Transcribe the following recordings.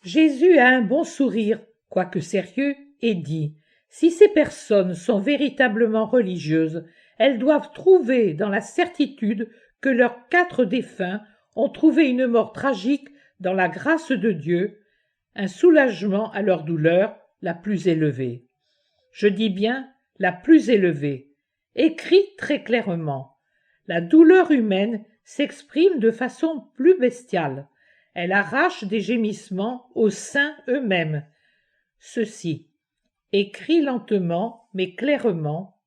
Jésus a un bon sourire, quoique sérieux, et dit: si ces personnes sont véritablement religieuses, elles doivent trouver dans la certitude que leurs 4 défunts ont trouvé une mort tragique dans la grâce de Dieu, un soulagement à leur douleur la plus élevée. Je dis bien la plus élevée, écrit très clairement. La douleur humaine s'exprime de façon plus bestiale. Elle arrache des gémissements aux saints eux-mêmes. Ceci, écrit lentement mais clairement,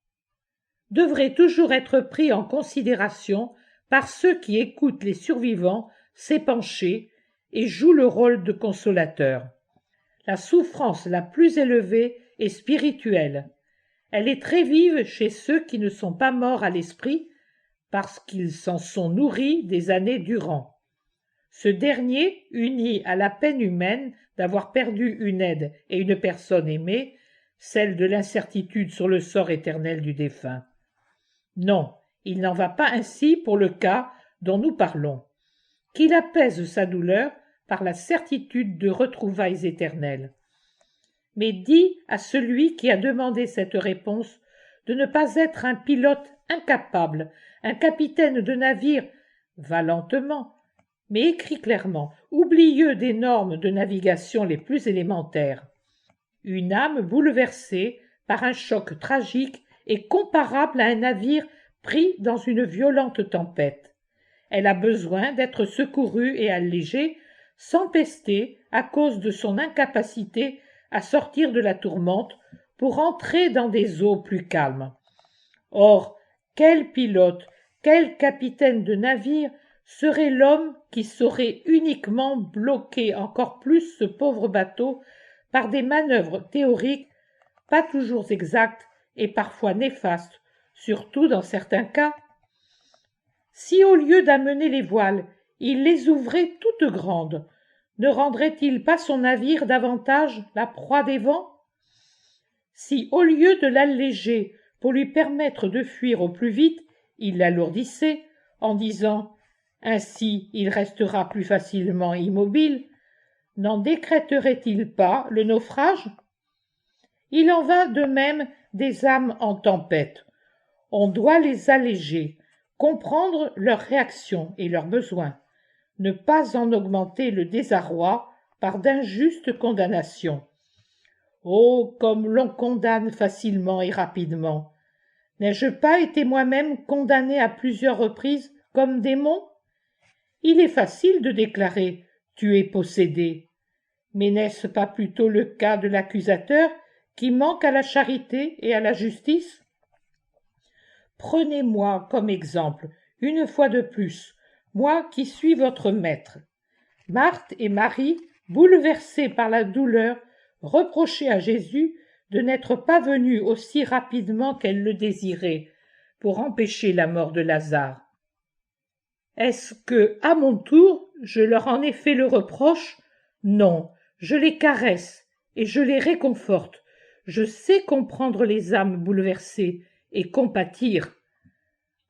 devrait toujours être pris en considération par ceux qui écoutent les survivants s'épancher et jouent le rôle de consolateur. La souffrance la plus élevée est spirituelle. Elle est très vive chez ceux qui ne sont pas morts à l'esprit parce qu'ils s'en sont nourris des années durant. Ce dernier, uni à la peine humaine d'avoir perdu une aide et une personne aimée, celle de l'incertitude sur le sort éternel du défunt. Non, il n'en va pas ainsi pour le cas dont nous parlons. Qu'il apaise sa douleur par la certitude de retrouvailles éternelles. Mais dis à celui qui a demandé cette réponse de ne pas être un pilote incapable, un capitaine de navire va lentement, mais écrit clairement, oublieux des normes de navigation les plus élémentaires. Une âme bouleversée par un choc tragique est comparable à un navire pris dans une violente tempête. Elle a besoin d'être secourue et allégée, sans pester à cause de son incapacité à sortir de la tourmente pour entrer dans des eaux plus calmes. Or, quel pilote, quel capitaine de navire serait l'homme qui saurait uniquement bloquer encore plus ce pauvre bateau par des manœuvres théoriques pas toujours exactes et parfois néfastes, surtout dans certains cas? Si au lieu d'amener les voiles, il les ouvrait toutes grandes, ne rendrait-il pas son navire davantage la proie des vents? Si au lieu de l'alléger pour lui permettre de fuir au plus vite, il l'alourdissait en disant « ainsi il restera plus facilement immobile », n'en décréterait-il pas le naufrage? Il en va de même des âmes en tempête. On doit les alléger, comprendre leurs réactions et leurs besoins, ne pas en augmenter le désarroi par d'injustes condamnations. Oh, comme l'on condamne facilement et rapidement! N'ai-je pas été moi-même condamné à plusieurs reprises comme démon? Il est facile de déclarer « tu es possédé », mais n'est-ce pas plutôt le cas de l'accusateur qui manque à la charité et à la justice? Prenez-moi comme exemple, une fois de plus, moi qui suis votre maître. Marthe et Marie, bouleversées par la douleur, reprochaient à Jésus de n'être pas venu aussi rapidement qu'elles le désiraient pour empêcher la mort de Lazare. Est-ce que, à mon tour, je leur en ai fait le reproche? Non, je les caresse et je les réconforte. Je sais comprendre les âmes bouleversées et compatir.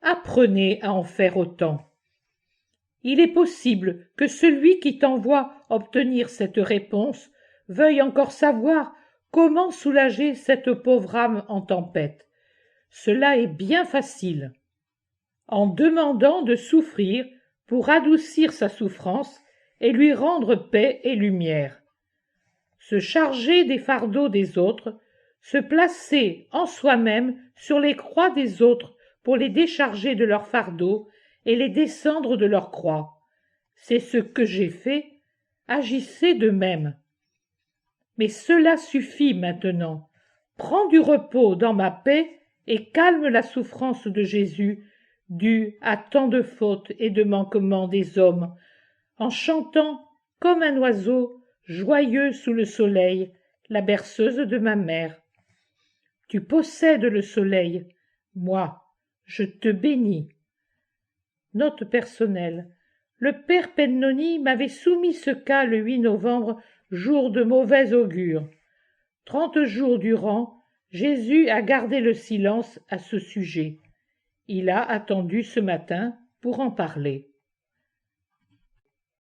Apprenez à en faire autant. Il est possible que celui qui t'envoie obtenir cette réponse veuille encore savoir comment soulager cette pauvre âme en tempête. Cela est bien facile. En demandant de souffrir pour adoucir sa souffrance et lui rendre paix et lumière. Se charger des fardeaux des autres, se placer en soi-même sur les croix des autres pour les décharger de leurs fardeaux et les descendre de leur croix. C'est ce que j'ai fait, agissez de même. Mais cela suffit maintenant. Prends du repos dans ma paix et calme la souffrance de Jésus, due à tant de fautes et de manquements des hommes, en chantant comme un oiseau, joyeux sous le soleil, la berceuse de ma mère. Tu possèdes le soleil, moi, je te bénis. Note personnelle. Le père Pennoni m'avait soumis ce cas le 8 novembre, jour de mauvais augure. 30 jours durant, Jésus a gardé le silence à ce sujet. Il a attendu ce matin pour en parler.